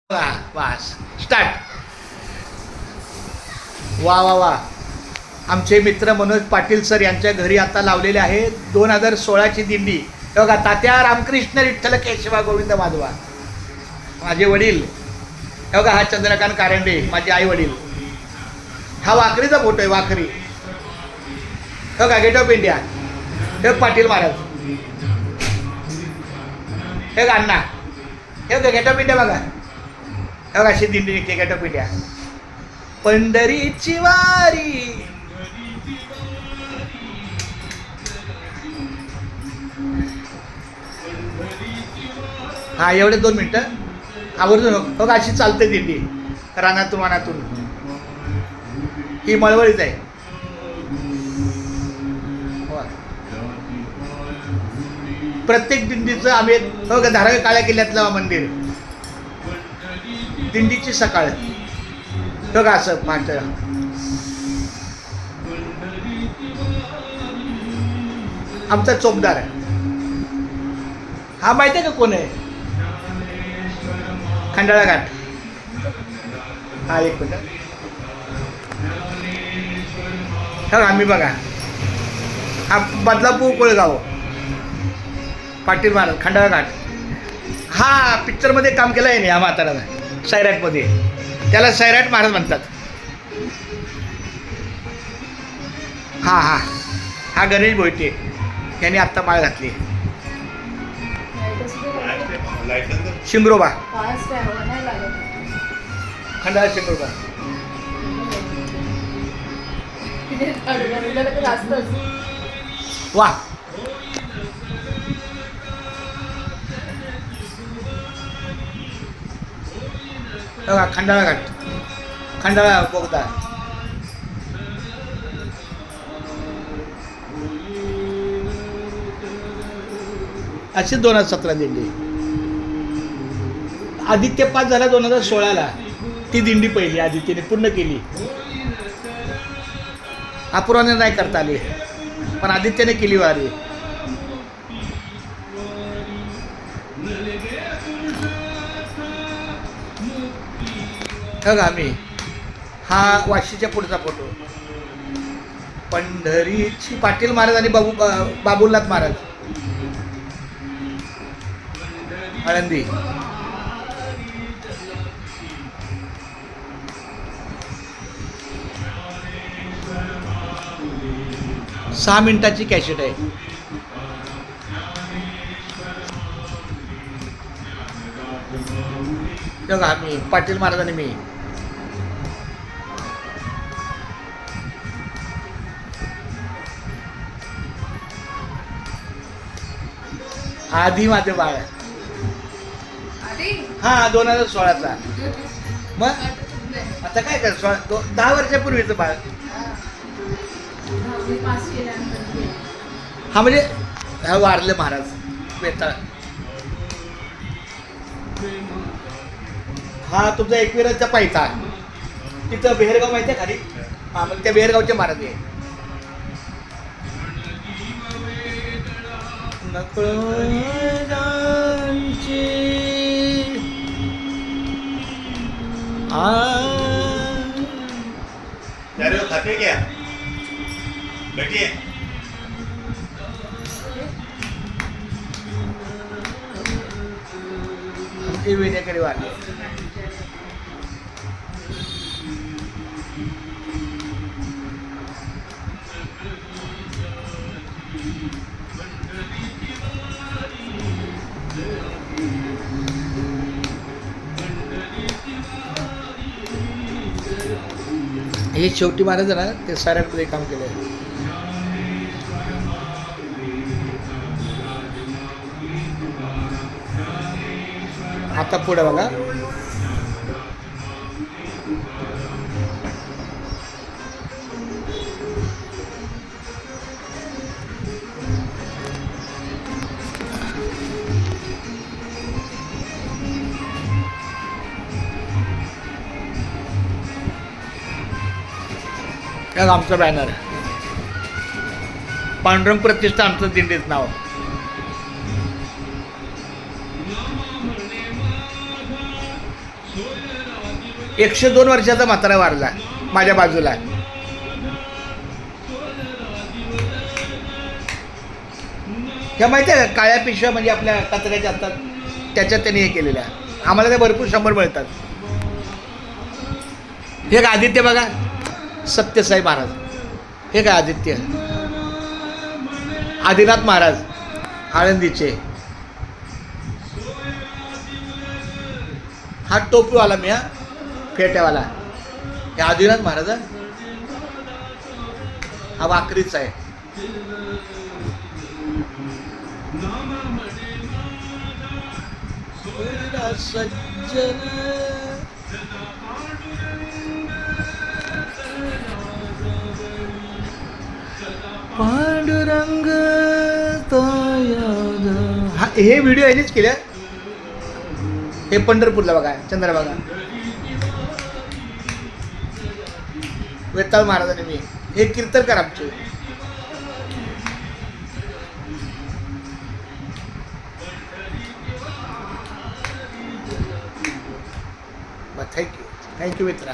वास स्टार्ट. वा वा वा. आमचे मित्र मनोज पाटील सर यांच्या घरी आता लावलेले आहे 2016ची दिंडी. बघा, तात्या रामकृष्ण विठ्ठल केशवा गोविंद माधवा, माझे वडील. बघा, हा चंद्रकांत कारंडे, माझे आई वडील. हा वाखरीचा फोटो आहे, वाखरी. बघा, गेट ऑफ इंडिया. हे पाटील महाराज. हे अण्णा. हे गेट ऑफ इंडिया. बघा बघा, अशी दिंडी निघते गेट ऑफ इंडिया. पंढरीची वारी. हा, एवढे 2 मिनटं आवर्जून. बघा, अशी चालते दिंडी रानातून वानातून. ही मळवळीच आहे. प्रत्येक दिंडीचं आम्ही बघा, धारावी काळ्या किल्ल्यातलं मंदिर. दिंडीची सकाळ बघा, असं पाठ. आमचा चोपदार आहे. हा माहिती आहे का कोण आहे? खंडाळा घाट. हा, एक मिनिट. हा, आम्ही बघा, हा बदलापूर कोळगाव. पाटील महाराज, खंडाळा घाट. हा पिक्चरमध्ये काम केलं आहे नाही हा म्हाताराला, सैराटमध्ये. त्याला सैराट महाराज म्हणतात. हा हा हा गणेश भोईटे यांनी आत्ता माळ घातली. शिंगरोबा, खंडाळा शिंगरोबा. वा. खंडाळा घाट, खंडाळा बोगदा. अशी 2017 दिंडी. आदित्य 5 झाला 2016ला. ती दिंडी पहिली आदित्यने पूर्ण केली. अपूर्वाने नाही करता आली, पण आदित्यने केली वारी. बघा, आम्ही हा वाशीच्या पुढचा फोटो. पंढरीची पाटील महाराज आणि बाबुलनाथ महाराज, आळंदी. सहा मिनिटाची कॅसेट आहे. बघा, आम्ही पाटील महाराज आणि मी. आधी माझे बाळ. हा, 2016चा. मग आता काय कर, 10 वर्षापूर्वीचं बाळ. हा, म्हणजे हा वारले महाराज वेताळ. हा तुमचा एकविराचा पायथा. तिथं बेहरगाव माहिती आहे खाली. हा, मग त्या बेहरगावचे महाराज आहे. खाते क्या बैठिए. आमची विनेकरी वारले. हे शेवटी महाराज ना, ते सैराटमध्ये काम केलं आहे. आता पुढे बघा. आमचं बॅनर पांडुरंग प्रतिष्ठा, आमचं दिंडीच नाव. 102 वर्षाचा म्हातारा वारला माझ्या बाजूला. ह्या माहिती आहे का, काळ्या पिशव्या म्हणजे आपल्या कचऱ्याच्या असतात, त्याच्यात त्यांनी हे केलेल्या. आम्हाला ते भरपूर 100 मिळतात. हे काय आदित्य बघा, सत्यसाई महाराज. हे काय आदित्य, आदिनाथ महाराज आळंदीचे. हा टोपीवाला मी, हा फेट्यावाला. हे आदिनाथ महाराज, हा वाकरीचा आहे. सज्जन पांडुरंग हा, हे व्हिडिओ यांनीच केले. हे पंढरपूरला बघा, चंद्रभागा वेताळ महाराजांनी. मी हे कीर्तनकार आमचे. थँक्यू मित्रा.